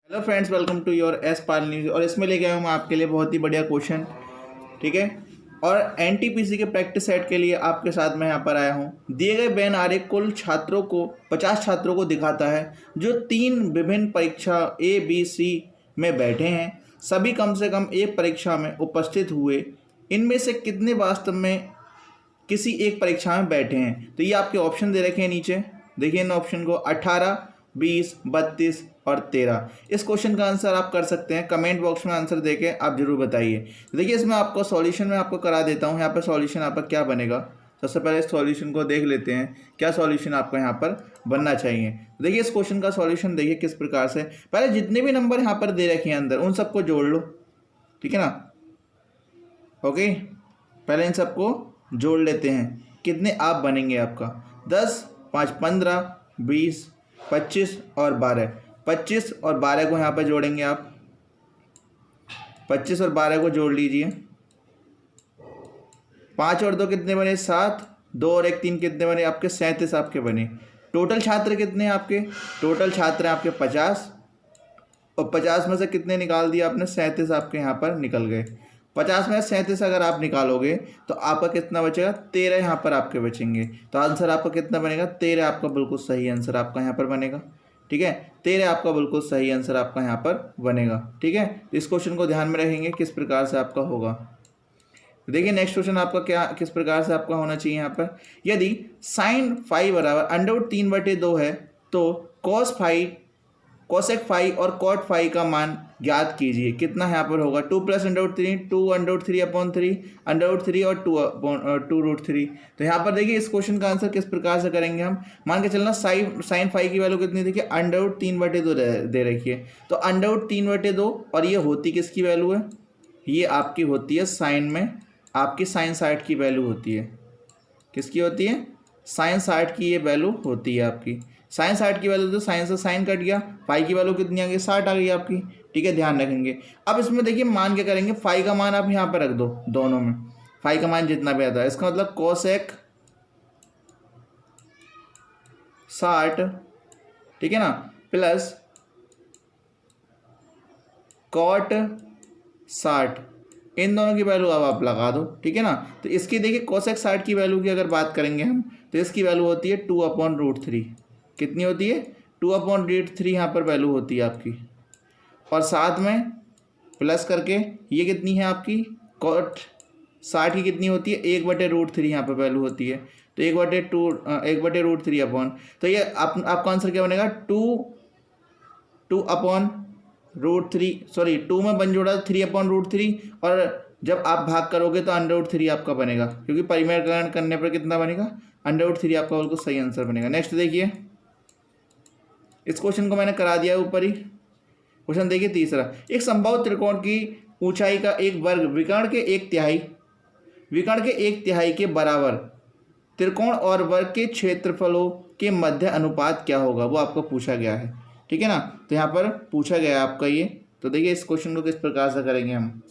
Hello friends, welcome to your S Pal news. और इसमें लेके आया हूँ मैं आपके लिए बहुत ही बढ़िया क्वेश्चन। ठीक है। और एनटीपीसी के प्रैक्टिस सेट के लिए आपके साथ मैं यहाँ पर आया हूँ। दिए गए बैन आरेख कुल छात्रों को 50 छात्रों को दिखाता है जो 3 विभिन्न परीक्षा ए बी सी में बैठे हैं। सभी कम से कम एक परीक्षा में उपस्थित हुए। इनमें से कितने वास्तव में किसी एक परीक्षा में बैठे हैं? तो ये आपके ऑप्शन दे रखे हैं नीचे, देखिए इन ऑप्शन को 18, 20, 32 और 13। इस क्वेश्चन का आंसर आप कर सकते हैं। कमेंट बॉक्स में आंसर देके आप जरूर बताइए। देखिए इसमें आपको सॉल्यूशन में आपको करा देता हूँ। यहाँ पर सॉल्यूशन आपका क्या बनेगा, सबसे पहले इस सॉल्यूशन को देख लेते हैं क्या सॉल्यूशन आपका यहाँ पर बनना चाहिए। देखिए इस क्वेश्चन का सॉल्यूशन देखिए किस प्रकार से। पहले जितने भी नंबर यहाँ पर दे रखे हैं अंदर उन सबको जोड़ लो, ठीक है ना। ओके, पहले इन सबको जोड़ लेते हैं। कितने आप बनेंगे आपका 10, 5, 15, 20, 25 और 12। 25 और 12 को यहाँ पर जोड़ेंगे आप। 25 और 12 को जोड़ लीजिए। 5 और 2 कितने बने? 7। 2 और 1 3 कितने बने आपके? 37 आपके बने। टोटल छात्र कितने हैं आपके? टोटल छात्र हैं आपके 50। और 50 में से कितने निकाल दिया आपने? 37 आपके यहाँ पर निकल गए। 50 में 37 अगर आप निकालोगे तो आपका कितना बचेगा? 13 यहाँ पर आपके बचेंगे। तो आंसर आपका कितना बनेगा? 13 आपका बिल्कुल सही आंसर आपका यहाँ पर बनेगा। ठीक है, 13 आपका बिल्कुल सही आंसर आपका यहाँ पर बनेगा। ठीक है, तो इस क्वेश्चन को ध्यान में रखेंगे किस प्रकार से आपका होगा। देखिए नेक्स्ट क्वेश्चन आपका क्या किस प्रकार से आपका होना चाहिए यहाँ पर। यदि साइन फाइव बराबर अंडर 3/2 है तो कॉस फाइव, कोसेक फाइव और कॉट फाइव का मान ज्ञात कीजिए। कितना यहाँ पर होगा? 2 + √3, 2 √3/3, √3 और 2√3। तो यहाँ पर देखिए इस क्वेश्चन का आंसर किस प्रकार से करेंगे हम। मान के चलना साइन फाइव की वैल्यू कितनी देखिए √3/2 दे रखी है। तो √3/2 और ये होती किसकी वैल्यू है? ये आपकी होती है साइन में, आपकी साइन 60 की वैल्यू होती है। किसकी होती है? साइन 60 की ये वैल्यू होती है आपकी। साइन 60 की वैल्यू तो साइन से साइन कट गया, फाई की वैल्यू कितनी आ गई? 60 आ गई आपकी। ठीक है, ध्यान रखेंगे। अब इसमें देखिए मान क्या करेंगे, फाई का मान आप यहाँ पर रख दो दोनों में, फाई का मान जितना भी आता है। इसका मतलब कोसेक 60, ठीक है ना, प्लस कॉट 60, इन दोनों की वैल्यू अब आप लगा दो। ठीक है ना। तो इसकी देखिए कोसेक 60 की वैल्यू की अगर बात करेंगे हम तो इसकी वैल्यू होती है 2/√3। कितनी होती है? 2/√3 यहाँ पर वैल्यू होती है आपकी। और साथ में प्लस करके ये कितनी है आपकी? कॉट 60 की कितनी होती है? 1/√3 यहाँ पर वैल्यू होती है। तो 1/√3 अपॉन, तो ये आपका आंसर क्या बनेगा? 2/√3, सॉरी 2 में बन जोड़ा 3/√3। और जब आप भाग करोगे तो √3 आपका बनेगा, क्योंकि परिमेयकरण करने पर कितना बनेगा? √3 आपका बिल्कुल सही आंसर बनेगा। नेक्स्ट देखिए, इस क्वेश्चन को मैंने करा दिया है ऊपर ही। क्वेश्चन देखिए तीसरा, एक समबाहु त्रिकोण की ऊंचाई का एक वर्ग विकर्ण के 1/3 के बराबर त्रिकोण और वर्ग के क्षेत्रफलों के मध्य अनुपात क्या होगा, वो आपको पूछा गया है। ठीक है ना। तो यहाँ पर पूछा गया है आपका ये। तो देखिए इस क्वेश्चन को किस प्रकार से करेंगे हम।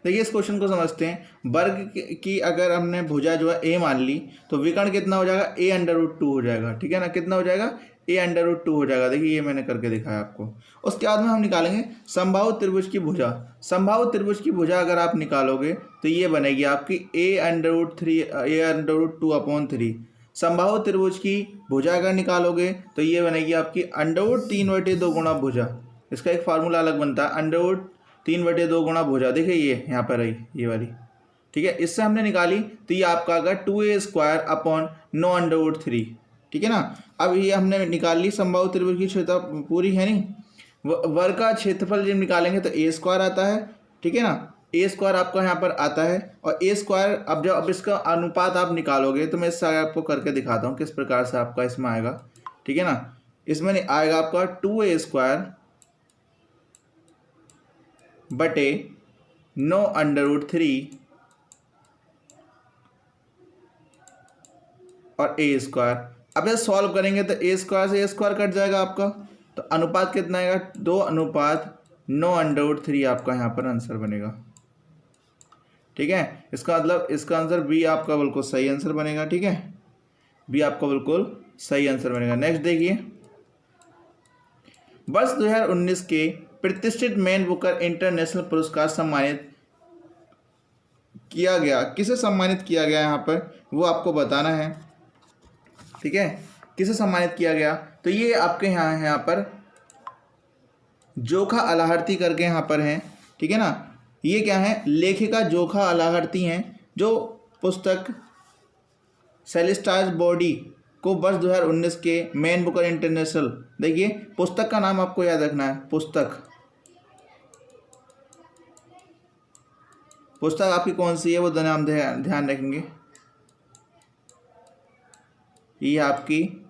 देखिए इस क्वेश्चन को समझते हैं। वर्ग की अगर हमने भुजा जो है ए मान ली तो विकर्ण कितना हो जाएगा? a√2 हो जाएगा। ठीक है ना, कितना हो जाएगा? a√2 हो जाएगा। देखिए ये मैंने करके दिखाया आपको। उसके बाद में हम निकालेंगे समबाहु त्रिभुज की भुजा। समबाहु त्रिभुज की भुजा अगर आप निकालोगे तो ये बनेगी आपकी a√2/3। समबाहु त्रिभुज की भुजा अगर निकालोगे तो ये बनेगी आपकी √3/2 गुणा भुजा। इसका एक फार्मूला अलग बनता है, √3/2 गुणा भुजा। देखिए ये यहाँ पर आई ये वाली। ठीक है, इससे हमने निकाली तो ये आपका आएगा 2a² 9√3। ठीक है ना। अब ये हमने निकाल ली समबाहु त्रिभुज की क्षेत्र पूरी है नहीं, वर्ग का क्षेत्रफल जब निकालेंगे तो a² आता है। ठीक है ना, a² आपका यहाँ पर आता है। और a², अब इसका अनुपात आप निकालोगे तो मैं इससे आपको करके दिखाता हूँ किस प्रकार से आपका इसमें आएगा। ठीक है ना, इसमें आएगा आपका 2a²/9√3 और a²। अब ये सॉल्व करेंगे तो a² से a² कट जाएगा आपका। तो अनुपात कितना आएगा? 2:9√3 आपका यहाँ पर आंसर बनेगा। ठीक है, इसका मतलब इसका आंसर बी आपका बिल्कुल सही आंसर बनेगा। ठीक है, बी आपका बिल्कुल सही आंसर बनेगा। नेक्स्ट देखिए, वर्ष 2019 के प्रतिष्ठित मैन बुकर इंटरनेशनल पुरस्कार सम्मानित किया गया, किसे सम्मानित किया गया यहाँ पर वो आपको बताना है। ठीक है, किसे सम्मानित किया गया, तो ये आपके यहाँ पर जोखा अलाहर्ती करके यहाँ पर हैं। ठीक है ना, ये क्या है, लेखिका जोखा अलाहर्ती हैं, जो पुस्तक सेलेस्टास बॉडी को वर्ष 2019 के मैन बुकर इंटरनेशनल, देखिए पुस्तक का नाम आपको याद रखना है, पुस्तक आपकी कौन सी है वो नाम ध्यान रखेंगे। ये आपकी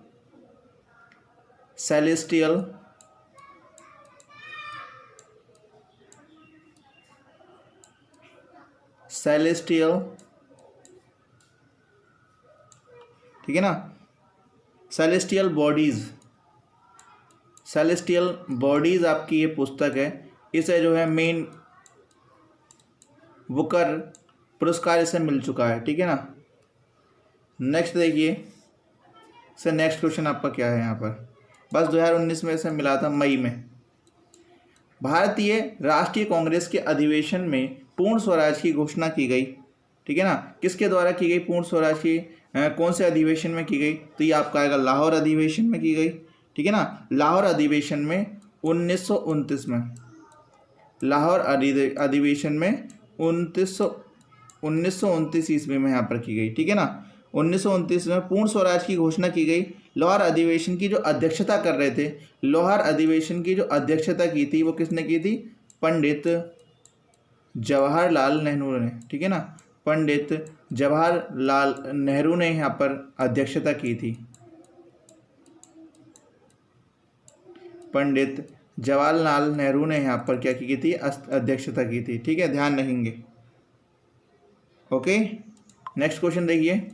सेलेस्टियल ठीक है ना, सेलेस्टियल बॉडीज आपकी ये पुस्तक है। इसे जो है मेन बुकर पुरस्कार इसे मिल चुका है। ठीक है ना, नेक्स्ट देखिए सर, नेक्स्ट क्वेश्चन आपका क्या है यहाँ पर, बस 2019 में इसे मिला था मई में। भारतीय राष्ट्रीय कांग्रेस के अधिवेशन में पूर्ण स्वराज की घोषणा की गई। ठीक है ना, किसके द्वारा की गई पूर्ण स्वराज की, कौन से अधिवेशन में की गई, तो ये आपका आएगा लाहौर अधिवेशन में की गई। ठीक है ना, लाहौर अधिवेशन में 1929 में, लाहौर अधिवेशन में 1929 ईस्वी में यहाँ पर की गई। ठीक है ना, 1929 में पूर्ण स्वराज की घोषणा की गई। लाहौर अधिवेशन की जो अध्यक्षता कर रहे थे, लाहौर अधिवेशन की जो अध्यक्षता की थी वो किसने की थी, पंडित जवाहरलाल नेहरू ने। ठीक है ना, पंडित जवाहरलाल नेहरू ने यहाँ पर अध्यक्षता की थी, पंडित जवाहरलाल नेहरू ने यहाँ पर क्या की थी, अध्यक्षता की थी। ठीक है, ध्यान रखेंगे। ओके, नेक्स्ट क्वेश्चन देखिए,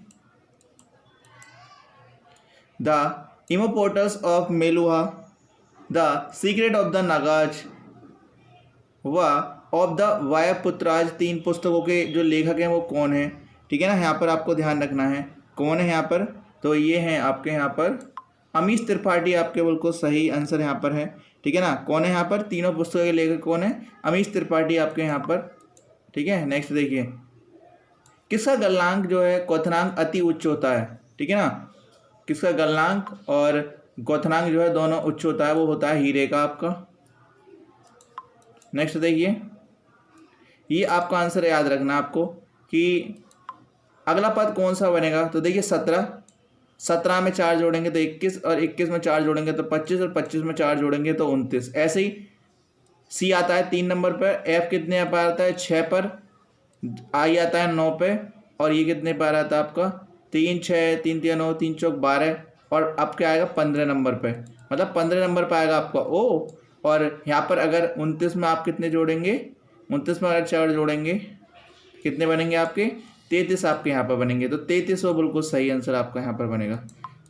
the immortals of Meluha, the secret of the Nagas व ऑफ द वायपुत्राज, 3 पुस्तकों के जो लेखक हैं वो कौन है। ठीक है ना, यहाँ पर आपको ध्यान रखना है कौन है यहाँ पर, तो ये हैं आपके यहाँ पर अमीश त्रिपाठी, आपके बिल्कुल सही आंसर यहाँ पर है। ठीक है ना, कौन है यहाँ पर, तीनों पुस्तकों के लेखक कौन है, अमीश त्रिपाठी आपके यहाँ पर। ठीक है, नेक्स्ट देखिए, किसका गलनांक जो है क्वथनांक अति उच्च होता है। ठीक है ना, किसका गलनांक और क्वथनांक जो है दोनों उच्च होता है, वो होता है हीरे का आपका। नेक्स्ट देखिए, ये आपका आंसर याद रखना आपको कि अगला पद कौन सा बनेगा, तो देखिए 17 में 4 जोड़ेंगे तो 21, और 21 में 4 जोड़ेंगे तो 25, और 25 में 4 जोड़ेंगे तो 29। ऐसे ही सी आता है 3 नंबर पर, एफ कितने पर आता है 6 पर, आई आता है 9 पे, और ये कितने पर आता है आपका 3 6 3 3 9 3 4 12, और अब क्या आएगा 15 नंबर पे, मतलब 15 नंबर पर आएगा आपका ओ। और यहाँ पर अगर 29 में आप कितने जोड़ेंगे, 29 में अगर 4 जोड़ेंगे कितने बनेंगे आपके 33 आपके यहाँ पर बनेंगे, तो 33 वो बिल्कुल सही आंसर आपका यहाँ पर बनेगा।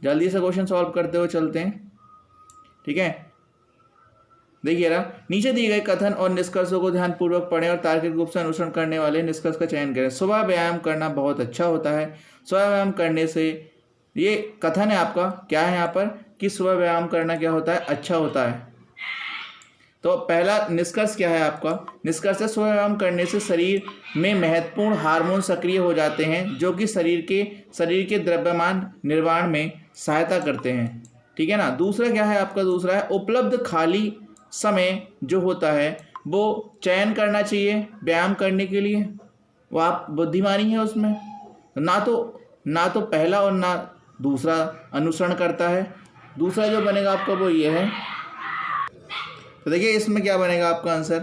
जल्दी से क्वेश्चन सॉल्व करते हुए चलते हैं। ठीक है, देखिए रहा, नीचे दिए गए कथन और निष्कर्षों को ध्यानपूर्वक पढ़ें और तार्किक रूप से अनुसरण करने वाले निष्कर्ष का चयन करें। सुबह व्यायाम करना बहुत अच्छा होता है। सुबह व्यायाम करने से, ये कथन है आपका, क्या है यहाँ पर कि सुबह व्यायाम करना क्या होता है, अच्छा होता है। तो पहला निष्कर्ष क्या है आपका, निष्कर्ष है सुबह व्यायाम करने से शरीर में महत्वपूर्ण हार्मोन सक्रिय हो जाते हैं जो कि शरीर के द्रव्यमान निर्माण में सहायता करते हैं। ठीक है ना, दूसरा क्या है आपका, दूसरा है उपलब्ध खाली समय जो होता है वो चयन करना चाहिए व्यायाम करने के लिए, वो आप बुद्धिमानी है उसमें, ना तो पहला और ना दूसरा अनुसरण करता है। दूसरा जो बनेगा आपका वो ये है, तो देखिए इसमें क्या बनेगा आपका आंसर,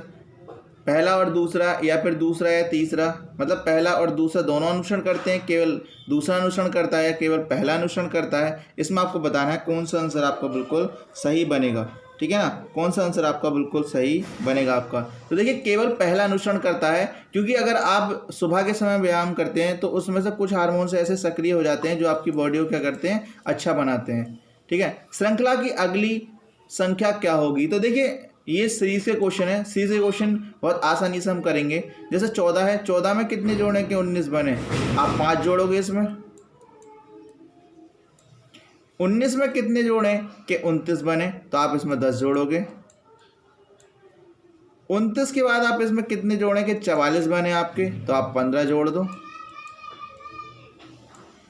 पहला और दूसरा, या फिर दूसरा या तीसरा, मतलब पहला और दूसरा दोनों अनुसरण करते हैं, केवल दूसरा अनुसरण करता है या केवल पहला अनुसरण करता है। इसमें आपको बताना है कौन सा आंसर आपका बिल्कुल सही बनेगा। ठीक है ना, कौन सा आंसर आपका बिल्कुल सही बनेगा आपका, तो देखिए केवल पहला अनुसरण करता है, क्योंकि अगर आप सुबह के समय व्यायाम करते हैं तो उसमें से कुछ हार्मोन्स ऐसे सक्रिय हो जाते हैं जो आपकी बॉडी को क्या करते हैं, अच्छा बनाते हैं। ठीक है, श्रृंखला की अगली संख्या क्या होगी, तो देखिए ये सीरीज के क्वेश्चन है, सीरीज के क्वेश्चन बहुत आसानी से हम करेंगे। जैसे 14 है, 14 में कितने जोड़े के 19 बने, आप 5 जोड़ोगे इसमें। 19 में कितने जोड़े के 29 बने, तो आप इसमें 10 जोड़ोगे। 29 के बाद आप इसमें कितने जोड़ेंगे, 44 बने आपके, तो आप 15 जोड़ दो।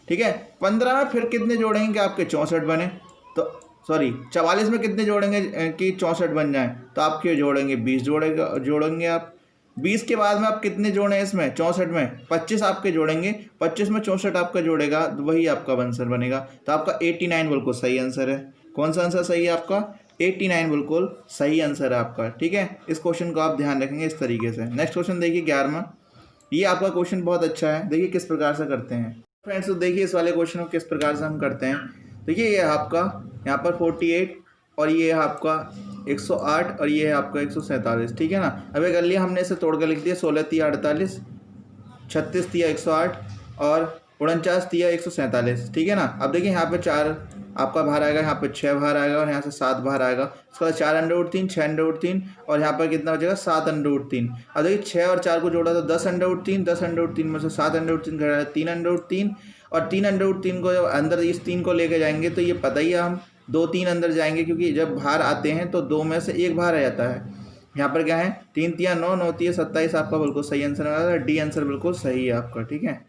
ठीक है, 15 में फिर कितने जोड़ेंगे कि आपके 64 बने, तो सॉरी 44 में कितने जोड़ेंगे कि 64 बन जाए, तो आपके जोड़ेंगे 20 जोड़ेंगे आप। 20 के बाद में आप कितने जोड़े इसमें 64 में, 25 आपके जोड़ेंगे, 25 में 64 आपका जोड़ेगा, तो वही आपका आंसर बनेगा। तो आपका 89 बिल्कुल सही आंसर है। कौन सा आंसर सही है आपका, 89 बिल्कुल सही आंसर है आपका। ठीक है, इस क्वेश्चन को आप ध्यान रखेंगे इस तरीके से। नेक्स्ट क्वेश्चन देखिए 11वां, ये आपका क्वेश्चन बहुत अच्छा है, देखिए किस प्रकार से करते हैं फ्रेंड्स। तो देखिए इस वाले क्वेश्चन को किस प्रकार से हम करते हैं। देखिए ये आपका यहाँ पर 48 और ये है आपका 108 और ये है आपका 147। ठीक है ना, अब ये कर लिया हमने, इसे तोड़ कर लिख दिया, 16 तिया 48, 36 तिया 108 और 49 तिया 147। ठीक है ना, अब देखिए यहाँ पे 4 आपका बाहर आएगा, यहाँ पे 6 बाहर आएगा और यहाँ से 7 बाहर आएगा। उसके बाद 4 अंडर रूट 3, 6 अंडर रूट 3 और यहाँ पर कितना बचेगा, 7 अंडर रूट 3। अब देखिए 6 और 4 को जोड़ा तो 10 अंडर रूट 3, 10 अंडर रूट 3 में से 7 अंडर रूट 3 घटा 3 अंडर रूट 3 और 3 अंडर रूट 3 को जब अंदर इस 3 को लेके जाएंगे तो ये पता ही है हम 2 3 अंदर जाएंगे, क्योंकि जब बाहर आते हैं तो 2 में से 1 बाहर आ जाता है। यहाँ पर क्या है, 3 तिया 9, 9 तिया 27, आपका बिल्कुल सही आंसर है। डी आंसर बिल्कुल सही है आपका। ठीक है,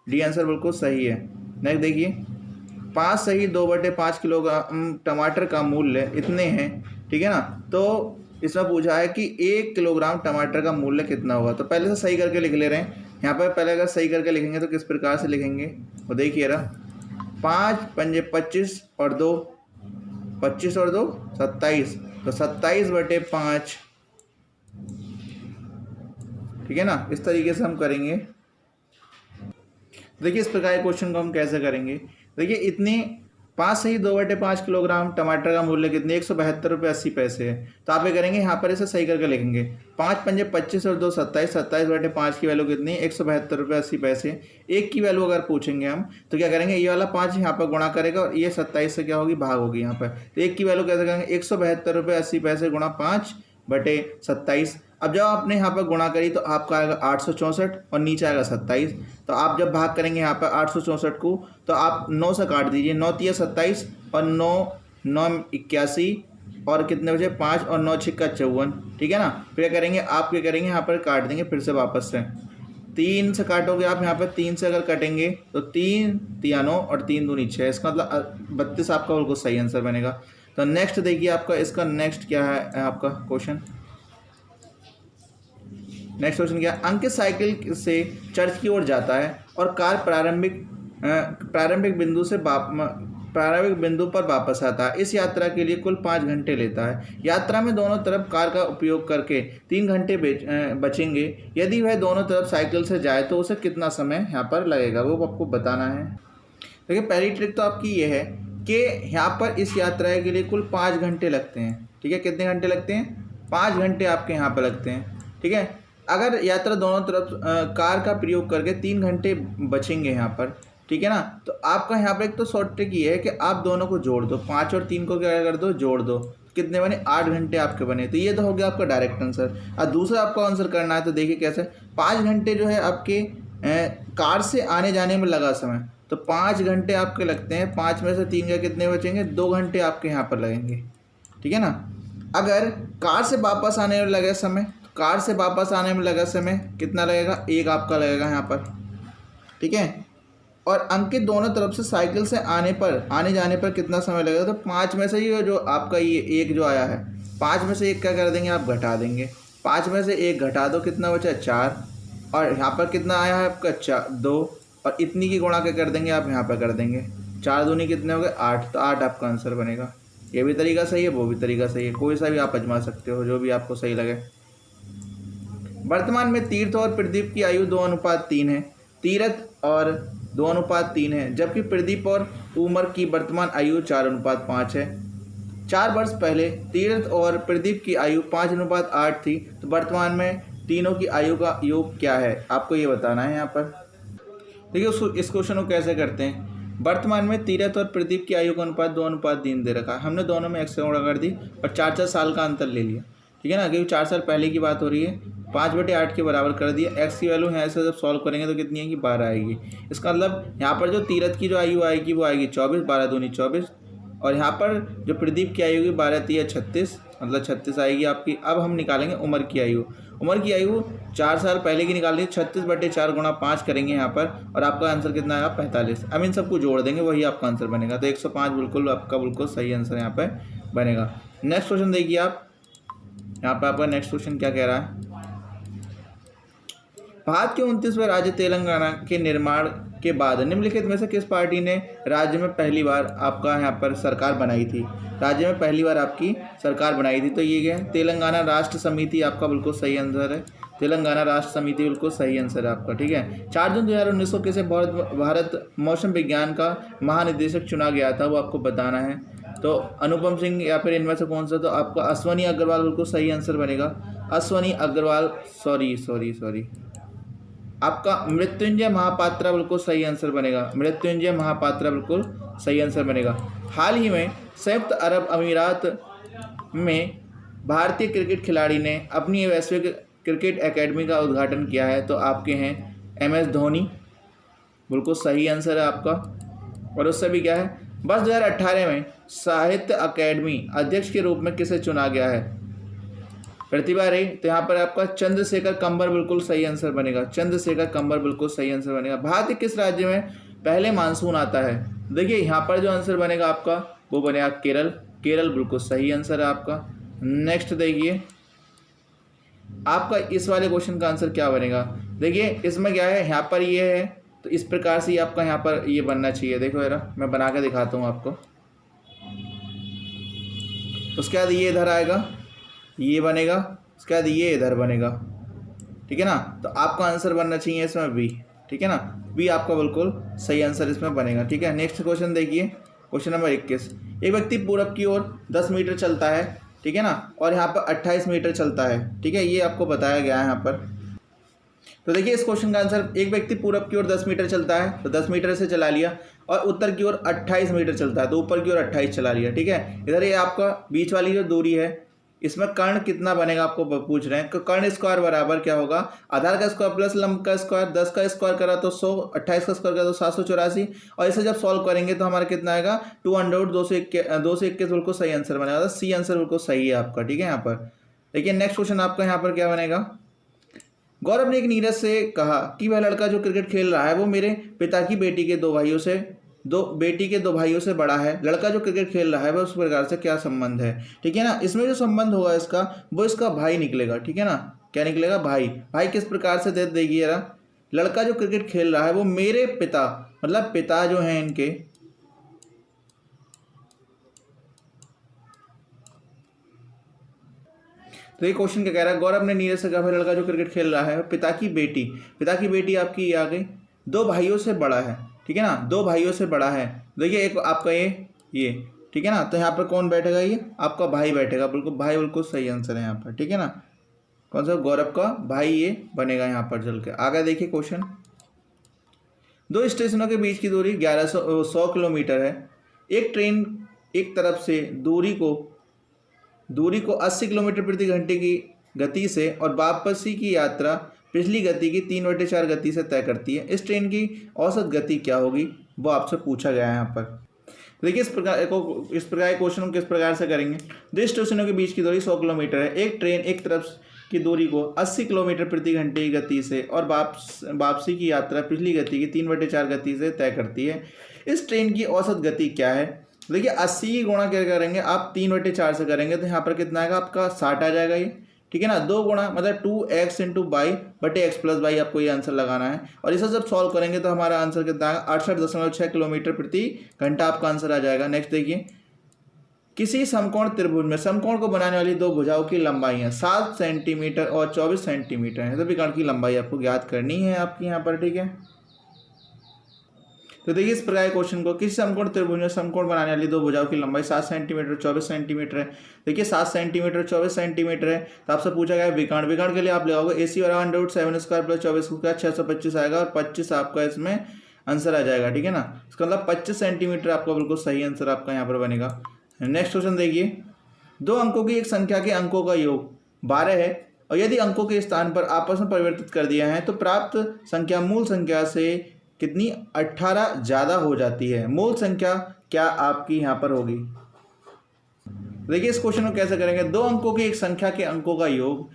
डी आंसर बिल्कुल सही है। नेक्स्ट देखिए 5 सही 2/5 किलोग्राम टमाटर का मूल्य इतने हैं। ठीक है ना, तो इसमें पूछा है कि 1 किलोग्राम टमाटर का मूल्य कितना होगा। तो पहले से सही करके लिख ले रहे हैं। यहाँ पर पहले अगर सही करके लिखेंगे तो किस प्रकार से लिखेंगे, वो देखिए रहा, 5 पंजे 25 और 2 25 और 2 27, तो 27/5। ठीक है ना, इस तरीके से हम करेंगे। देखिए इस प्रकार के क्वेश्चन को हम कैसे करेंगे। देखिए इतने 5 सही 2/5 किलोग्राम टमाटर का मूल्य कितने, 172 रुपये 80 पैसे है। तो आप ये करेंगे, यहाँ पर इसे सही करके लिखेंगे, 5 पंजे 25 और 2 27, 27/5 की वैल्यू कितनी, 172 रुपये 80 पैसे। एक की वैल्यू अगर पूछेंगे हम तो क्या करेंगे, ये वाला 5 यहाँ पर गुणा करेगा और ये 27 से क्या होगी, भाग होगी यहाँ पर। तो एक की वैल्यू कैसे करेंगे, 172 रुपये 80 पैसे गुणा 5/27। अब जब आपने यहाँ पर गुणा करी तो आपका आएगा 864 और नीचे आएगा 27। तो आप जब भाग करेंगे यहाँ पर 864 को, तो आप 9 से काट दीजिए, 9 तिया 27 और 9 9 81 और कितने बचे 5 और 9 छिक्का 54। ठीक है ना, फिर क्या करेंगे, आप क्या करेंगे, यहाँ पर काट देंगे फिर से वापस से, 3 से काटोगे आप, यहाँ पर 3 से अगर कटेंगे तो 3 तिया 9 और 3 दूनी 6, इसका मतलब 32 आपका बिल्कुल सही आंसर बनेगा। तो नेक्स्ट देखिए आपका, इसका नेक्स्ट क्या है आपका क्वेश्चन। नेक्स्ट क्वेश्चन क्या, अंकित साइकिल से चर्च की ओर जाता है और कार प्रारंभिक बिंदु पर वापस आता है। इस यात्रा के लिए कुल 5 घंटे लेता है। यात्रा में दोनों तरफ कार का उपयोग करके 3 घंटे बचेंगे। यदि वह दोनों तरफ साइकिल से जाए तो उसे कितना समय यहाँ पर लगेगा, वो आपको बताना है। देखिए पहली ट्रिक तो आपकी ये है कि यहाँ पर इस यात्रा के लिए कुल 5 घंटे लगते हैं। ठीक है, कितने घंटे लगते हैं, 5 घंटे आपके यहाँ पर लगते हैं। ठीक है, अगर यात्रा दोनों तरफ कार का प्रयोग करके 3 घंटे बचेंगे यहाँ पर। ठीक है ना, तो आपका यहाँ पर एक तो शॉर्ट ट्रिक ये है कि आप दोनों को जोड़ दो, 5 और 3 को क्या कर दो, जोड़ दो, कितने बने, 8 घंटे आपके बने। तो ये तो हो गया आपका डायरेक्ट आंसर। और दूसरा आपको आंसर करना है, तो देखिए कैसे, 5 घंटे जो है आपके कार से आने जाने में लगा समय, तो 5 घंटे आपके लगते हैं। 5 में से 3 का कितने बचेंगे, 2 घंटे आपके यहाँ पर लगेंगे। ठीक है ना, अगर कार से वापस आने में लगे समय, कार से वापस आने में लगा समय कितना लगेगा, 1 आपका लगेगा यहाँ पर। ठीक है, और अंकित दोनों तरफ से साइकिल से आने जाने पर कितना समय लगेगा, तो 5 में से ही जो आपका ये 1 जो आया है, 5 में से 1 क्या कर देंगे, आप घटा देंगे। 5 में से 1 घटा दो, कितना बचा, 4, और यहाँ पर कितना आया है आपका 2, और इतनी की गुणा क्या कर देंगे, आप यहाँ पर कर देंगे, 4 दूनी कितने हो गए, 8। तो 8 आपका आंसर बनेगा। ये भी तरीका सही है, वो भी तरीका सही है, कोई सा भी आप आजमा सकते हो, जो भी आपको सही लगे। वर्तमान में तीर्थ और प्रदीप की आयु 2:3 है। तीर्थ और 2:3 है, जबकि प्रदीप और उमर की वर्तमान आयु 4:5 है। 4 वर्ष पहले तीर्थ और प्रदीप की आयु 5:8 थी, तो वर्तमान में तीनों की आयु का योग क्या है, आपको ये बताना है। यहाँ पर देखिए इस क्वेश्चन को कैसे करते हैं। वर्तमान में तीर्थ और प्रदीप की आयु का अनुपात 2:3 दे रखा है। हमने दोनों में x से गुणा कर दी और 4-4 साल का अंतर ले लिया। ठीक है ना, क्योंकि 4 साल पहले की बात हो रही है। 5/8 के बराबर कर दिया। x की वैल्यू यहाँ से जब सॉल्व करेंगे तो कितनी आएगी, 12 आएगी। इसका मतलब यहाँ पर जो तीर्थ की जो आयु आएगी वो आएगी 24, 12 दूनी 24, और यहाँ पर जो प्रदीप की आयु होगी 12 तिया 36, मतलब 36 आएगी आपकी। अब हम निकालेंगे उम्र की आयु। उम्र की आयु 4 साल पहले की निकालेंगे, 36/4 गुणा 5 करेंगे यहाँ पर, और आपका आंसर कितना आएगा 45। अब इन सबको जोड़ देंगे, वही आपका आंसर बनेगा। तो 105 बिल्कुल आपका बिल्कुल सही आंसर यहाँ पर बनेगा। नेक्स्ट क्वेश्चन देखिए आप, यहाँ पर आपका नेक्स्ट क्वेश्चन क्या कह रहा है। भारत के 29वें राज्य तेलंगाना के निर्माण के बाद निम्नलिखित में से किस पार्टी ने राज्य में पहली बार आपका यहाँ पर सरकार बनाई थी। राज्य में पहली बार आपकी सरकार बनाई थी, तो ये क्या है, तेलंगाना राष्ट्र समिति आपका बिल्कुल सही आंसर है। तेलंगाना राष्ट्र समिति बिल्कुल सही आंसर है आपका, ठीक है। 4 जून 2019 को किसे भारत मौसम विज्ञान का महानिदेशक चुना गया था, वो आपको बताना है। तो अनुपम सिंह या फिर इनमें से कौन सा, तो आपका अश्वनी अग्रवाल बिल्कुल सही आंसर बनेगा। अश्वनी अग्रवाल, सॉरी आपका मृत्युंजय महापात्रा बिल्कुल सही आंसर बनेगा। मृत्युंजय महापात्रा बिल्कुल सही आंसर बनेगा। हाल ही में संयुक्त अरब अमीरात में भारतीय क्रिकेट खिलाड़ी ने अपनी वैश्विक क्रिकेट एकेडमी का उद्घाटन किया है, तो आपके हैं MS धोनी, बिल्कुल सही आंसर है आपका। और उससे भी क्या है, वर्ष 2018 में साहित्य अकेडमी अध्यक्ष के रूप में किसे चुना गया है। प्रतिभा रे, तो यहाँ पर आपका चंद्रशेखर कंबर बिल्कुल सही आंसर बनेगा। चंद्रशेखर कंबर बिल्कुल सही आंसर बनेगा। भारत के किस राज्य में पहले मानसून आता है। देखिए यहाँ पर जो आंसर बनेगा आपका वो बनेगा केरल। केरल बिल्कुल सही आंसर है आपका। नेक्स्ट देखिए आपका इस वाले क्वेश्चन का आंसर क्या बनेगा। देखिए इसमें क्या है, यहाँ पर ये है, तो इस प्रकार से आपका यहाँ पर ये बनना चाहिए। देखो जरा मैं बना के दिखाता हूँ आपको। उसके बाद ये इधर आएगा, ये बनेगा, उसके बाद ये इधर बनेगा, ठीक है ना। तो आपका आंसर बनना चाहिए इसमें बी, ठीक है ना। बी आपका बिल्कुल सही आंसर इसमें बनेगा, ठीक है। नेक्स्ट क्वेश्चन देखिए, क्वेश्चन नंबर 21। एक व्यक्ति पूरब की ओर 10 मीटर चलता है, ठीक है ना, और यहाँ पर 28 मीटर चलता है, ठीक है, ये आपको बताया गया है यहाँ पर। तो देखिए इस क्वेश्चन का आंसर, एक व्यक्ति पूरब की ओर 10 मीटर चलता है, तो 10 मीटर से चला लिया, और उत्तर की ओर 28 मीटर चलता है, तो ऊपर की ओर 28 चला लिया, ठीक है। इधर ये आपका बीच वाली जो दूरी है, इसमें कर्ण कितना बनेगा आपको पूछ रहे हैं। तो कर्ण स्क्वायर बराबर क्या होगा, आधार का स्क्वायर प्लस लंब का स्क्वायर। 10 का स्क्वायर करा तो 100, 28 का स्क्वायर करा तो 784, और इसे जब सॉल्व करेंगे तो हमारा कितना आएगा 221 बिल्कुल सही आंसर बनेगा। तो सी आंसर बिल्कुल सही है आपका, ठीक है। यहाँ पर देखिए नेक्स्ट क्वेश्चन आपका यहाँ पर क्या बनेगा। गौरव ने एक नीरज से कहा कि वह लड़का जो क्रिकेट खेल रहा है वो मेरे पिता की बेटी के दो भाइयों से बड़ा है। लड़का जो क्रिकेट खेल रहा है वह उस प्रकार से क्या संबंध है, ठीक है ना। इसमें जो संबंध होगा इसका, वो इसका भाई निकलेगा, ठीक है ना। क्या निकलेगा, भाई। भाई किस प्रकार से दे देगी जरा, लड़का जो क्रिकेट खेल रहा है वो मेरे पिता, मतलब पिता जो हैं इनके, तो ये क्वेश्चन क्या कह रहा है। गौरव ने नीरज से कहा भाई लड़का जो क्रिकेट खेल रहा है पिता की बेटी आपकी ये आ गई, 2 भाइयों से बड़ा है, ठीक है ना, 2 भाइयों से बड़ा है। देखिए एक आपका ये ठीक है ना, तो यहाँ पर कौन बैठेगा, ये आपका भाई बैठेगा, बिल्कुल भाई बिल्कुल सही आंसर है यहाँ पर, ठीक है ना। कौन सा, गौरव का भाई ये बनेगा यहाँ पर चल के। आगे देखिए क्वेश्चन, 2 स्टेशनों के बीच की दूरी 100 किलोमीटर है। एक ट्रेन एक तरफ से दूरी को 80 किलोमीटर प्रति घंटे की गति से और वापसी की यात्रा पिछली गति की 3/4 गति से तय करती है। इस ट्रेन की औसत गति क्या होगी, वो आपसे पूछा गया है यहाँ पर। देखिए इस प्रकार क्वेश्चन को किस प्रकार से करेंगे। 2 स्टेशनों के बीच की दूरी 100 किलोमीटर है। एक ट्रेन एक तरफ की दूरी को 80 किलोमीटर प्रति घंटे की गति से और वापसी की यात्रा पिछली गति की 3/4 गति से तय करती है। इस ट्रेन की औसत गति क्या है। देखिए 80 की गुणा क्या करेंगे आप, 3/4 से करेंगे तो यहाँ पर कितना आएगा आपका 60 आ जाएगा ये, ठीक है ना। 2 गुणा मतलब 2x × y बटे x + y आपको ये आंसर लगाना है। और इसे जब सॉल्व करेंगे तो हमारा आंसर कितना आएगा 68.6 किलोमीटर प्रति घंटा आपका आंसर आ जाएगा। नेक्स्ट देखिए, किसी समकोण त्रिभुज में समकोण को बनाने वाली 2 भुजाओं की लंबाई है 7 सेंटीमीटर और 24 सेंटीमीटर है। तो विकर्ण की लंबाई आपको ज्ञात करनी है आपकी यहाँ पर, ठीक है। तो देखिए इस प्रकार क्वेश्चन को, किसी समकोण त्रिभुज में समकोण बनाने वाली 2 भुजाओं की लंबाई 7 सेंटीमीटर 24 सेंटीमीटर है। देखिए 7 सेंटीमीटर 24 सेंटीमीटर है, तो आपसे पूछा गया है विकर्ण के लिए आप लगाओगे AC = 7² + 24² 625 आएगा, और 25 आपका इसमें आंसर आ जाएगा, ठीक है ना। इसका मतलब 25 सेंटीमीटर आपका बिल्कुल सही आंसर आपका यहाँ पर बनेगा। नेक्स्ट क्वेश्चन देखिए, 2 अंकों की एक संख्या के अंकों का योग 12 है और यदि अंकों के स्थान पर आपस में परिवर्तित कर दिया है तो प्राप्त संख्या मूल संख्या से कितनी 18 ज़्यादा हो जाती है। मूल संख्या क्या आपकी यहाँ पर होगी। देखिए इस क्वेश्चन को कैसे करेंगे, 2 अंकों की एक संख्या के अंकों का योग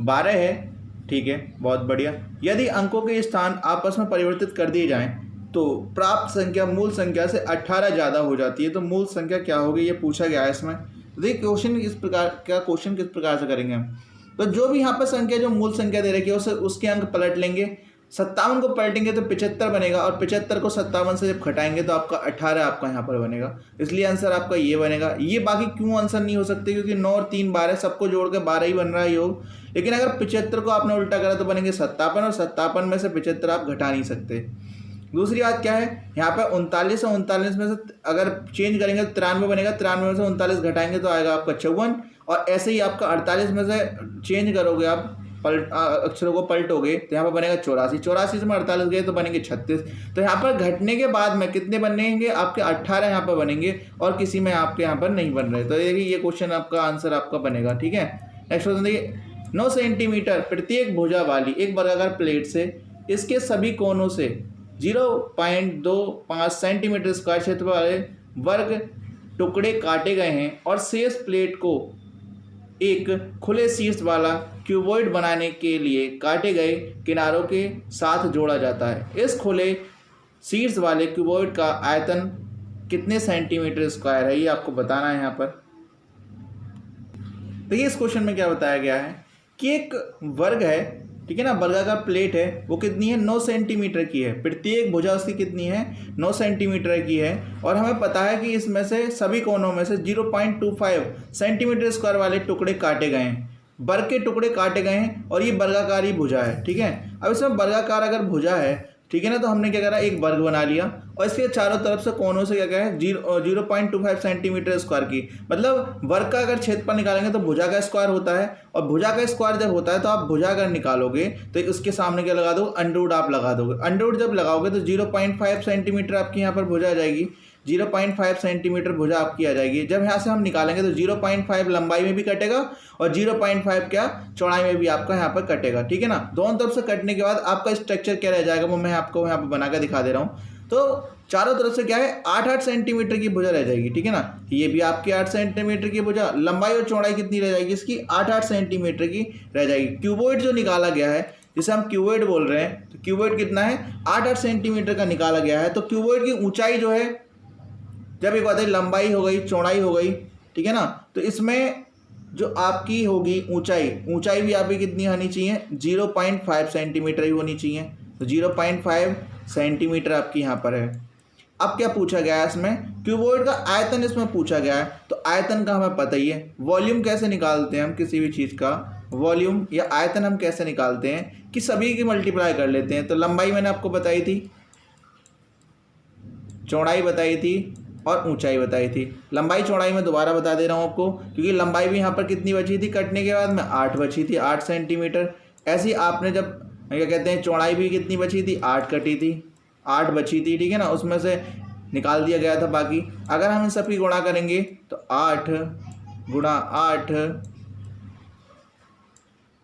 12 है, ठीक है, बहुत बढ़िया। यदि अंकों के स्थान आपस में परिवर्तित कर दिए जाएं तो प्राप्त संख्या मूल संख्या से 18 ज़्यादा हो जाती है, तो मूल संख्या क्या होगी ये पूछा गया है इसमें। तो देखिए क्वेश्चन किस प्रकार से करेंगे हम, तो जो भी यहाँ पर संख्या जो मूल संख्या दे रखी है उसके अंक पलट लेंगे। 57 को पलटेंगे तो 75 बनेगा, और 75 को 57 से जब घटाएंगे तो आपका 18 आपका यहाँ पर बनेगा, इसलिए आंसर आपका ये बनेगा। ये बाकी क्यों आंसर नहीं हो सकते, क्योंकि 9 और 3 12, सबको जोड़ के 12 ही बन रहा है योग। लेकिन अगर 75 को आपने उल्टा करा तो बनेंगे 57, और 57 में से 75 आप घटा नहीं सकते। दूसरी बात क्या है, यहाँ पर 39 और 39 में से अगर चेंज करेंगे तो 93 बनेगा, 93 में से 39 घटाएंगे तो आएगा आपका 54, और ऐसे ही आपका 48 में से चेंज करोगे आप अक्षरों को पलटोगे तो यहाँ पर बनेगा 84, 84 में 48 गए तो बनेंगे 36। तो यहाँ पर घटने के बाद में कितने बनेंगे आपके 18 यहाँ पर बनेंगे, और किसी में आपके यहाँ पर नहीं बन रहे। तो देखिए ये क्वेश्चन आपका आंसर आपका बनेगा, ठीक है। नेक्स्ट क्वेश्चन देखिए, 9 सेंटीमीटर प्रत्येक भुजा वाली एक वर्गाकार प्लेट से इसके सभी कोनों से 0.25 सेंटीमीटर स्क्वायर क्षेत्र वाले वर्ग टुकड़े काटे गए हैं, और शेष प्लेट को एक खुले शीर्ष वाला क्यूबॉइड बनाने के लिए काटे गए किनारों के साथ जोड़ा जाता है। इस खुले शीर्ष वाले क्यूबॉइड का आयतन कितने सेंटीमीटर स्क्वायर है, ये आपको बताना है यहाँ पर। देखिए इस क्वेश्चन में क्या बताया गया है कि एक वर्ग है, ठीक है ना, वर्गाकार प्लेट है, वो कितनी है 9 सेंटीमीटर की है, प्रत्येक भुजा उसकी कितनी है 9 सेंटीमीटर की है, और हमें पता है कि इसमें से सभी कोनों में से 0.25 सेंटीमीटर स्क्वायर वाले टुकड़े काटे गए हैं, वर्ग के टुकड़े काटे गए हैं, और ये वर्गाकार ही भुजा है, ठीक है। अब इसमें वर्गाकार अगर भुजा है, ठीक है ना, तो हमने क्या करा, एक वर्ग बना लिया, और इसके चारों तरफ से कोनों से क्या क्या है 0.25 सेंटीमीटर स्क्वायर की, मतलब वर्ग का अगर क्षेत्रफल निकालेंगे तो भुजा का स्क्वायर होता है, और भुजा का स्क्वायर जब होता है तो आप भुजा अगर निकालोगे तो उसके सामने क्या लगा दो, अंडरवुड आप लगा दोगे। अंडरवुड जब लगाओगे तो 0.5 सेंटीमीटर आपकी यहाँ पर भुजा आ जाएगी, 0.5 सेंटीमीटर भुजा आपकी आ जाएगी। जब यहाँ से हम निकालेंगे तो 0.5 लंबाई में भी कटेगा, और 0.5 क्या चौड़ाई में भी आपका यहाँ पर कटेगा, ठीक है ना। दोनों तरफ से कटने के बाद आपका स्ट्रक्चर क्या रह जाएगा, वो मैं आपको यहाँ पर बनाकर दिखा दे रहा हूँ। तो चारों तरफ से क्या है 8-8 सेंटीमीटर की भुजा रह जाएगी, ठीक है ना। ये भी आपकी 8 सेंटीमीटर की भुजा, लंबाई और चौड़ाई कितनी रह जाएगी इसकी 8-8 सेंटीमीटर की रह जाएगी। क्यूबॉइड जो निकाला गया है, जिसे हम क्यूबॉइड बोल रहे हैं, तो क्यूबॉइड कितना है 8-8 सेंटीमीटर का निकाला गया है। तो क्यूबॉइड की ऊंचाई जो है, जब एक बात है लंबाई हो गई चौड़ाई हो गई, ठीक है ना, तो इसमें जो आपकी होगी ऊंचाई भी आपकी कितनी होनी चाहिए 0.5 सेंटीमीटर ही होनी चाहिए। तो 0.5 सेंटीमीटर आपकी यहाँ पर है। अब क्या पूछा गया है इसमें, क्यूबॉइड का आयतन इसमें पूछा गया है, तो आयतन का हमें पता ही है। वॉल्यूम कैसे निकालते हैं हम किसी भी चीज़ का, वॉल्यूम या आयतन हम कैसे निकालते हैं कि सभी की मल्टीप्लाई कर लेते हैं। तो लंबाई मैंने आपको बताई थी, चौड़ाई बताई थी, और ऊंचाई बताई थी। लंबाई चौड़ाई में दोबारा बता दे रहा हूँ आपको, क्योंकि लंबाई भी यहाँ पर कितनी बची थी कटने के बाद में 8 बची थी, 8 सेंटीमीटर। ऐसी आपने जब क्या कहते हैं चौड़ाई भी कितनी बची थी 8 कटी थी, 8 बची थी, ठीक है ना, उसमें से निकाल दिया गया था बाकी। अगर हम इन सब की गुणा करेंगे तो 8 गुणा 8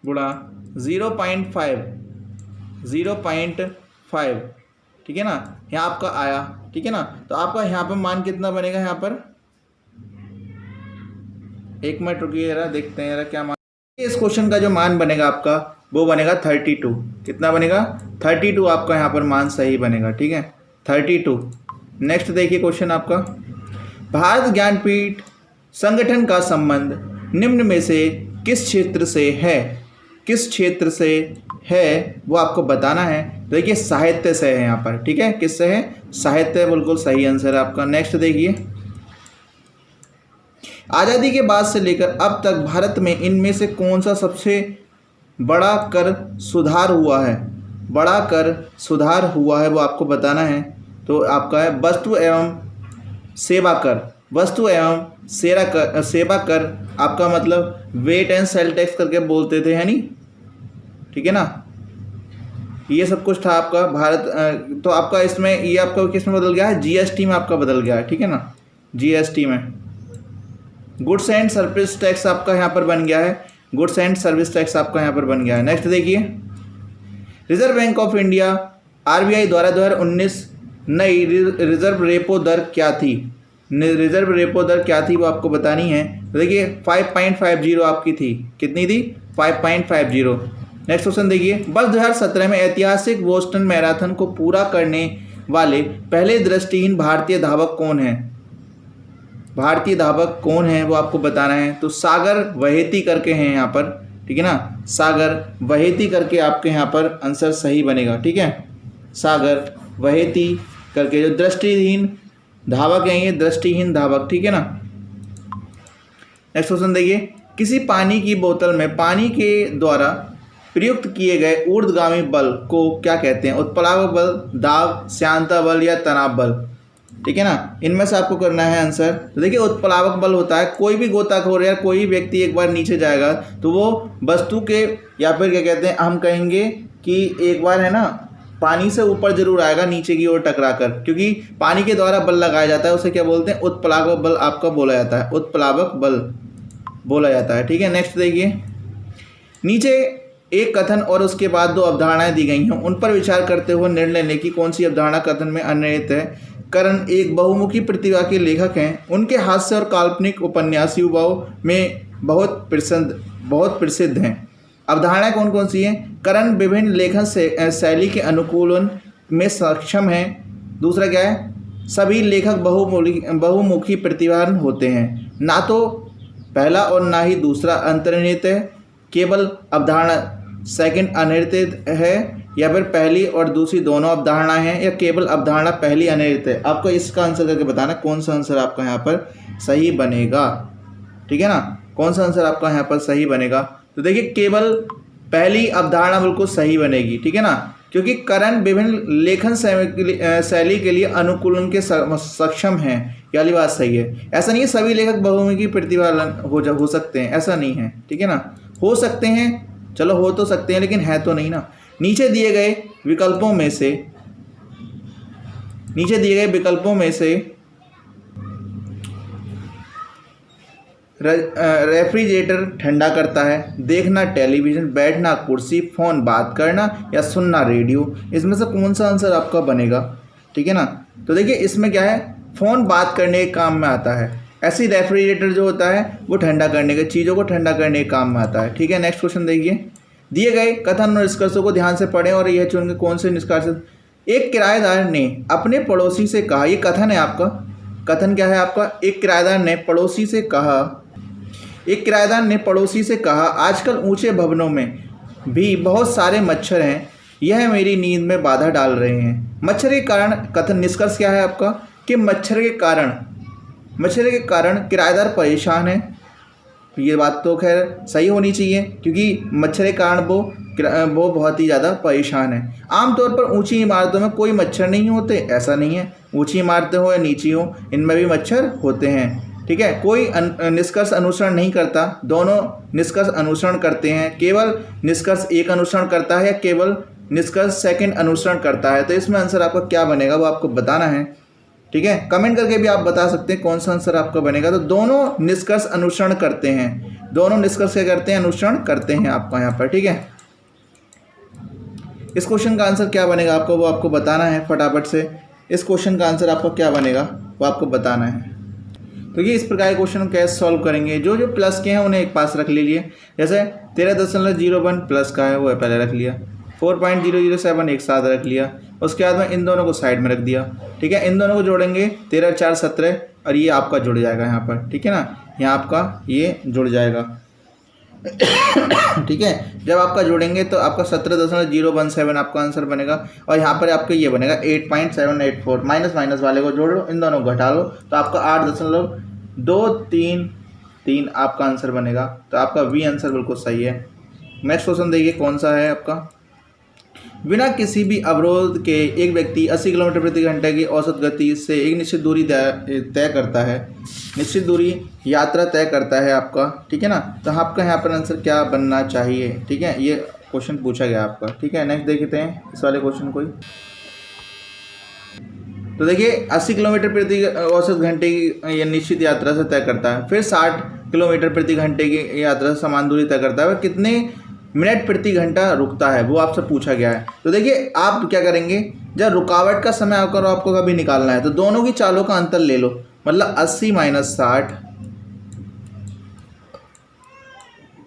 गुणा 0.5, ठीक है ना, यहाँ आपका आया, ठीक है ना। तो आपका यहाँ पर मान कितना बनेगा, यहाँ पर 1 मिनट रुकिए जरा, देखते हैं जरा क्या मान। इस क्वेश्चन का जो मान बनेगा आपका वो बनेगा 32। कितना बनेगा 32 आपका यहाँ पर मान सही बनेगा, ठीक है 32। नेक्स्ट देखिए क्वेश्चन आपका, भारत ज्ञानपीठ संगठन का संबंध निम्न में से किस क्षेत्र से है, किस क्षेत्र से है वो आपको बताना है। देखिए साहित्य से है यहाँ पर, ठीक है, किससे है, साहित्य, बिल्कुल सही आंसर है आपका। नेक्स्ट देखिए, आज़ादी के बाद से लेकर अब तक भारत में इनमें से कौन सा सबसे बड़ा कर सुधार हुआ है, बड़ा कर सुधार हुआ है वो आपको बताना है। तो आपका है वस्तु एवं सेवा कर, वस्तु एवं सेवा कर आपका मतलब वेट एंड सेल टैक्स करके बोलते थे, है नी, ठीक है ना। ये सब कुछ था आपका भारत, तो आपका इसमें ये आपका किस में बदल गया है, जीएसटी में आपका बदल गया है, ठीक है ना, जीएसटी में। गुड्स एंड सर्विस टैक्स आपका यहाँ पर बन गया है, गुड्स एंड सर्विस टैक्स आपका यहाँ पर बन गया है। नेक्स्ट देखिए, reserve bank of India RBI द्वारा 2019 नई रिजर्व रेपो दर क्या थी, रिजर्व रेपो दर क्या थी वो आपको बतानी है। तो देखिए 5.50 आपकी थी, कितनी थी 5.50। नेक्स्ट क्वेश्चन देखिए, वर्ष 2017 में ऐतिहासिक बोस्टन मैराथन को पूरा करने वाले पहले दृष्टिहीन भारतीय धावक कौन है? भारतीय धावक कौन है वो आपको बताना है। तो सागर वहेती करके हैं यहाँ पर, ठीक है ना, सागर वहेती करके आपके यहाँ पर आंसर सही बनेगा, ठीक है, सागर वहेती करके, जो दृष्टिहीन धावक हैं ये दृष्टिहीन धावक, ठीक है ना। नेक्स्ट क्वेश्चन देखिए, किसी पानी की बोतल में पानी के द्वारा प्रयुक्त किए गए ऊर्ध्वगामी बल को क्या कहते हैं? उत्प्लावक बल, दाब, श्यानता बल या तनाव बल, ठीक है ना। इनमें से आपको करना है आंसर। तो देखिए उत्प्लावक बल होता है, कोई भी गोताखोर या कोई व्यक्ति एक बार नीचे जाएगा तो वो वस्तु के, या फिर क्या कहते हैं, हम कहेंगे कि एक बार है ना पानी से ऊपर जरूर आएगा नीचे की ओर टकरा कर, क्योंकि पानी के द्वारा बल लगाया जाता है, उसे क्या बोलते हैं? उत्प्लावक बल आपका बोला जाता है, उत्प्लावक बल बोला जाता है, ठीक है। नेक्स्ट देखिए, नीचे एक कथन और उसके बाद दो अवधारणाएं दी गई हैं, उन पर विचार करते हुए निर्णय लें कि कौन सी अवधारणा कथन में अनिर्णित है। करण एक बहुमुखी प्रतिभा के लेखक हैं, उनके हास्य और काल्पनिक उपन्यास युवाओं में बहुत प्रसिद्ध हैं। अवधारणाएं कौन कौन सी हैं? करण विभिन्न लेखन शैली के अनुकूलन में सक्षम है। दूसरा क्या है? सभी लेखक बहुमुखी प्रतिभावान होते हैं। ना तो पहला और ना ही दूसरा अंतर्निहित है, केवल अवधारणा सेकंड अनिर्णित है, या फिर पहली और दूसरी दोनों अवधारणा हैं, या केवल अवधारणा पहली अनिर्णित है। आपको इसका आंसर करके बताना कौन सा आंसर आपका यहाँ पर सही बनेगा, ठीक है ना, कौन सा आंसर आपका यहाँ पर सही बनेगा। तो देखिए केवल पहली अवधारणा बिल्कुल सही बनेगी, ठीक है ना, क्योंकि करण विभिन्न लेखन शैली के लिए अनुकूलन के सक्षम हैं, ये वाली बात सही है। ऐसा नहीं है सभी लेखक बहुमुखी प्रतिभावान हो सकते हैं, ऐसा नहीं है, ठीक है ना, हो सकते हैं, चलो हो तो सकते हैं, लेकिन है तो नहीं ना। नीचे दिए गए विकल्पों में से रेफ्रिजरेटर ठंडा करता है, देखना टेलीविज़न, बैठना कुर्सी, फ़ोन बात करना या सुनना रेडियो, इसमें से कौन सा आंसर आपका बनेगा, ठीक है ना। तो देखिए इसमें क्या है, फ़ोन बात करने के काम में आता है, ऐसी रेफ्रिजरेटर जो होता है वो ठंडा करने के, चीज़ों को ठंडा करने के काम में आता है, ठीक है। नेक्स्ट क्वेश्चन देखिए, दिए गए कथन और निष्कर्षों को ध्यान से पढ़ें और यह चुन के कौन से निष्कर्ष। एक किराएदार ने अपने पड़ोसी से कहा, ये कथन है आपका, कथन क्या है आपका? एक किराएदार ने पड़ोसी से कहा आजकल ऊंचे भवनों में भी बहुत सारे मच्छर हैं, यह मेरी नींद में बाधा डाल रहे हैं। मच्छर के कारण, कथन निष्कर्ष क्या है आपका कि मच्छर के कारण किराएदार परेशान है। ये बात तो खैर सही होनी चाहिए, क्योंकि मच्छर के कारण वो बहुत ही ज़्यादा परेशान है। आमतौर पर ऊंची इमारतों में कोई मच्छर नहीं होते, ऐसा नहीं है, ऊंची इमारतें हो या नीची हो इनमें भी मच्छर होते हैं, ठीक है। कोई निष्कर्ष अनुसरण नहीं करता, दोनों निष्कर्ष अनुसरण करते हैं। केवल निष्कर्ष एक अनुसरण करता है या केवल निष्कर्ष सेकंड अनुसरण करता है? तो इसमें आंसर आपका क्या बनेगा वो आपको बताना है, ठीक है। कमेंट करके भी आप बता सकते हैं कौन सा आंसर आपका बनेगा। तो दोनों निष्कर्ष अनुसरण करते हैं, दोनों निष्कर्ष क्या करते हैं? अनुसरण करते हैं आपका यहाँ पर, ठीक है। इस क्वेश्चन का आंसर क्या बनेगा आपको वो आपको बताना है फटाफट से। इस क्वेश्चन का आंसर आपका क्या बनेगा वो आपको बताना है। तो ये इस प्रकार के क्वेश्चन कैसे सॉल्व करेंगे, जो जो प्लस के हैं उन्हें एक पास रख लीजिए, जैसे 13.01 प्लस का है वो पहले रख लिया, 4.007 एक साथ रख लिया, उसके बाद में इन दोनों को साइड में रख दिया, ठीक है। इन दोनों को जोड़ेंगे 13 4 17 और ये आपका जुड़ जाएगा यहाँ पर, ठीक है ना, यहाँ आपका ये जुड़ जाएगा ठीक है। जब आपका जोड़ेंगे तो आपका 17.017 आपका आंसर बनेगा, और यहाँ पर आपका ये बनेगा 8.784, माइनस वाले को जोड़ लो, इन दोनों को घटा लो तो आपका 8.233 आपका आंसर बनेगा। तो आपका वी आंसर बिल्कुल सही है। नेक्स्ट क्वेश्चन देखिए कौन सा है आपका। बिना किसी भी अवरोध के एक व्यक्ति 80 किलोमीटर प्रति घंटे की औसत गति से एक निश्चित दूरी तय करता है, निश्चित दूरी यात्रा तय करता है आपका, ठीक है ना। तो आपका यहाँ पर आंसर क्या बनना चाहिए, ठीक है, ये क्वेश्चन पूछा गया आपका, ठीक है। नेक्स्ट देखते हैं इस वाले क्वेश्चन को। तो देखिए 80 किलोमीटर प्रति औसत घंटे की ये निश्चित यात्रा से तय करता है, फिर 60 किलोमीटर प्रति घंटे की यात्रा से समान दूरी तय करता है, वह कितने मिनट प्रति घंटा रुकता है वो आपसे पूछा गया है। तो देखिए आप क्या करेंगे, जब रुकावट का समय आपको कभी निकालना है तो दोनों की चालों का अंतर ले लो, मतलब 80 माइनस 60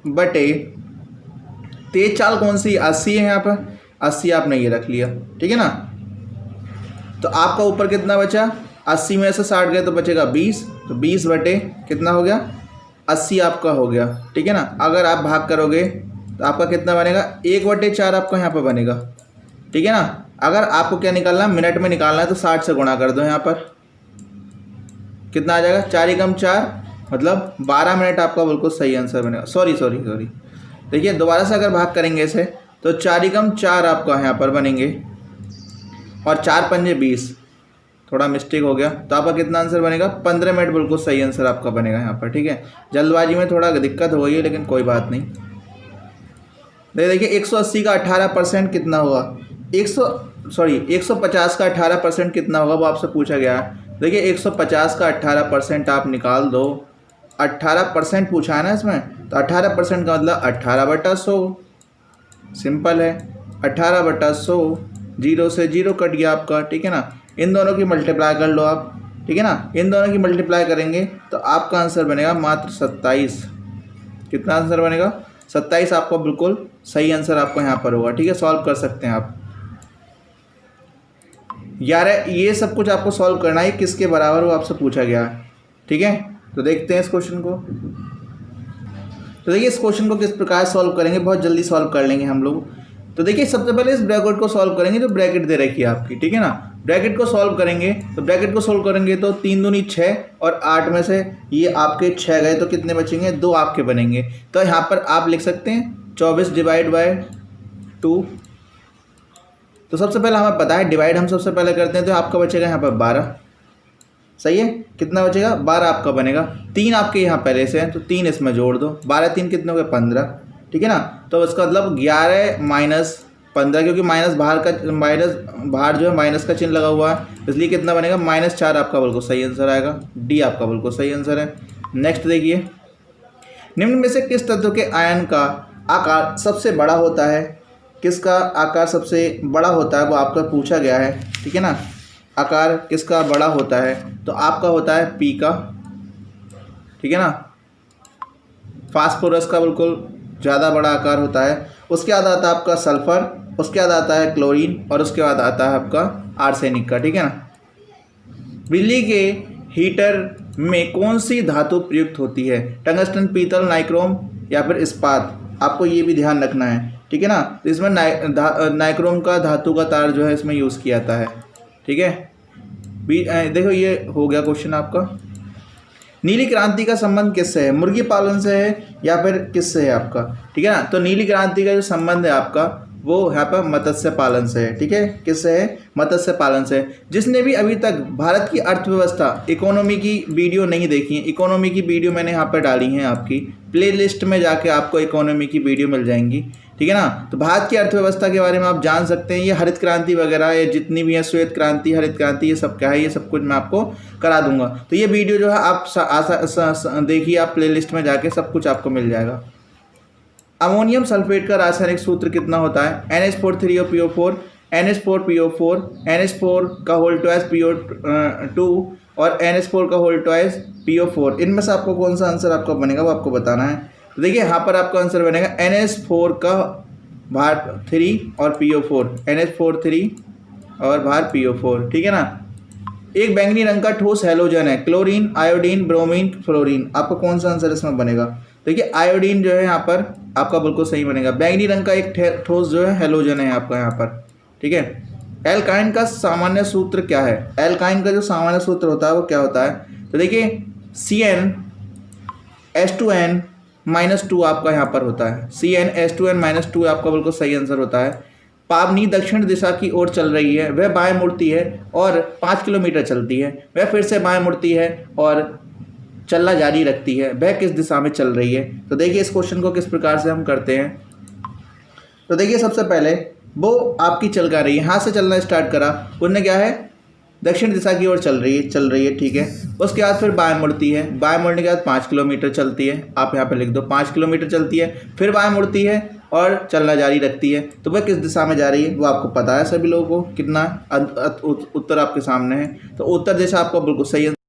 बटे तेज चाल कौन सी 80 है यहाँ पर, 80 आपने ये रख लिया, ठीक है ना। तो आपका ऊपर कितना बचा, 80 में से 60 गए तो बचेगा 20, तो 20 बटे कितना हो गया 80 आपका हो गया, ठीक है ना। अगर आप भाग करोगे तो आपका कितना बनेगा 1/4 आपका यहाँ पर बनेगा, ठीक है ना। अगर आपको क्या निकालना है, मिनट में निकालना है तो 60 से गुणा कर दो, यहाँ पर कितना आ जाएगा 4 × 4 मतलब 12 मिनट आपका बिल्कुल सही आंसर बनेगा। सॉरी देखिए दोबारा से अगर भाग करेंगे इसे तो 4 × 4 आपका यहाँ पर बनेंगे और 4 × 5 = 20, थोड़ा मिस्टेक हो गया, तो आपका कितना आंसर बनेगा 15 मिनट बिल्कुल सही आंसर आपका बनेगा यहाँ पर, ठीक है। जल्दबाजी में थोड़ा दिक्कत हो गई है लेकिन कोई बात नहीं। देखिए 180 का 18% कितना होगा, 150 का 18% कितना होगा वो आपसे पूछा गया है। देखिए 150 का 18% आप निकाल दो, 18% पूछा है ना इसमें, तो 18% का मतलब 18/100, सिंपल है 18/100, 0 से 0 कट गया आपका, ठीक है ना। इन दोनों की मल्टीप्लाई कर लो आप, ठीक है ना। इन दोनों की मल्टीप्लाई करेंगे तो आपका आंसर बनेगा मात्र 27। कितना आंसर बनेगा 27 आपका बिल्कुल सही आंसर आपका यहाँ पर होगा, ठीक है। सॉल्व कर सकते हैं आप। यार ये सब कुछ आपको सॉल्व करना है, किसके बराबर वो आपसे पूछा गया है, ठीक है। तो देखते हैं इस क्वेश्चन को। तो देखिए इस क्वेश्चन को किस प्रकार सॉल्व करेंगे, बहुत जल्दी सॉल्व कर लेंगे हम लोग। तो देखिए सबसे पहले इस ब्रैकेट को सॉल्व करेंगे, जो ब्रैकेट दे रखी है आपकी, ठीक है ना। ब्रैकेट को सॉल्व करेंगे तो 3 दूनी 6 और 8 में से ये आपके 6 गए तो कितने बचेंगे 2 आपके बनेंगे। तो यहाँ पर आप लिख सकते हैं 24 / 2। तो सबसे पहले हमें पता है डिवाइड हम सबसे पहले करते हैं, तो आपका बचेगा यहाँ पर 12, सही है। कितना बचेगा 12 आपका बनेगा। 3 आपके यहाँ पहले से हैं तो 3 इसमें जोड़ दो, 12 × 3 कितने हो गए 15, ठीक है ना। तो इसका मतलब 11 - 15, क्योंकि माइनस बाहर जो है माइनस का चिन्ह लगा हुआ है, इसलिए कितना बनेगा -4 आपका बिल्कुल सही आंसर आएगा। डी आपका बिल्कुल सही आंसर है। नेक्स्ट देखिए, निम्न में से किस तत्व के आयन का आकार सबसे बड़ा होता है, किसका आकार सबसे बड़ा होता है वो आपका पूछा गया है, ठीक है ना। आकार किसका बड़ा होता है, तो आपका होता है पी का, ठीक है ना। फास्फोरस का बिल्कुल ज़्यादा बड़ा आकार होता है। उसके बाद आता है आपका सल्फर, उसके बाद आता है क्लोरीन और उसके बाद आता है आपका आर्सेनिक का, ठीक है ना। बिजली के हीटर में कौन सी धातु प्रयुक्त होती है, टंगस्टन, पीतल, नाइक्रोम या फिर इस्पात, आपको ये भी ध्यान रखना है, ठीक है ना। तो इसमें नाइक्रोम का धातु का तार जो है इसमें यूज़ किया जाता है, ठीक है। देखो ये हो गया क्वेश्चन आपका। नीली क्रांति का संबंध किससे है, मुर्गी पालन से है या फिर किससे है आपका, ठीक है ना। तो नीली क्रांति का जो संबंध है आपका वो यहाँ पर मत्स्य पालन से है, ठीक है। किससे है, मत्स्य पालन से। जिसने भी अभी तक भारत की अर्थव्यवस्था इकोनॉमी की वीडियो नहीं देखी है, इकोनॉमी की वीडियो मैंने यहाँ पर डाली है, आपकी प्लेलिस्ट में जाके आपको इकोनॉमी की वीडियो मिल जाएंगी, ठीक है ना। तो भारत की अर्थव्यवस्था के बारे में आप जान सकते हैं। ये हरित क्रांति वगैरह ये जितनी भी है, श्वेत क्रांति, हरित क्रांति, ये सब क्या है, ये सब कुछ मैं आपको करा दूंगा। तो ये वीडियो जो है आप देखिए, आप प्लेलिस्ट में जाके सब कुछ आपको मिल जाएगा। अमोनियम सल्फेट का रासायनिक सूत्र कितना होता है, NH4 NH4PO4, NH4 का होल ट्वाइस PO2 और NH4 का होल ट्वाइस PO4। इनमें से आपको कौन सा आंसर आपका बनेगा वो आपको बताना है। तो देखिए यहाँ पर आपका आंसर बनेगा NH4 का भार 3 और PO4, NH4 3 और भार PO4, ठीक है ना। एक बैंगनी रंग का ठोस हैलोजन है, क्लोरीन, आयोडीन, ब्रोमीन, फ्लोरीन, आपको कौन सा आंसर इसमें बनेगा। देखिए आयोडीन जो है यहाँ पर आपका बिल्कुल सही बनेगा। बैंगनी रंग का एक ठोस जो है हैलोजन है आपका यहाँ पर, ठीक है। एल्काइन का सामान्य सूत्र क्या है, एल्काइन का जो सामान्य सूत्र होता है वो क्या होता है, तो देखिए CnH2n-2 आपका यहाँ पर होता है। CnH2n-2 आपका बिल्कुल सही आंसर होता है। पावनी दक्षिण दिशा की ओर चल रही है, वह बाएं मुड़ती है और 5 किलोमीटर चलती है, वह फिर से बाएं मुड़ती है और चलना जारी रखती है, वह किस दिशा में चल रही है। तो देखिए इस क्वेश्चन को किस प्रकार से हम करते हैं। तो देखिए सबसे पहले वो आपकी चल कर रही है, यहाँ से चलना स्टार्ट करा, उनने क्या है दक्षिण दिशा की ओर चल रही है, ठीक है। उसके बाद फिर बाएं मुड़ती है, बाएं मुड़ने के बाद 5 किलोमीटर चलती है, आप यहाँ पे लिख दो 5 किलोमीटर चलती है, फिर बाएं मुड़ती है और चलना जारी रखती है। तो वह किस दिशा में जा रही है वो आपको पता है सभी लोगों को, कितना उत्तर आपके सामने है। तो उत्तर दिशा आपको बिल्कुल सही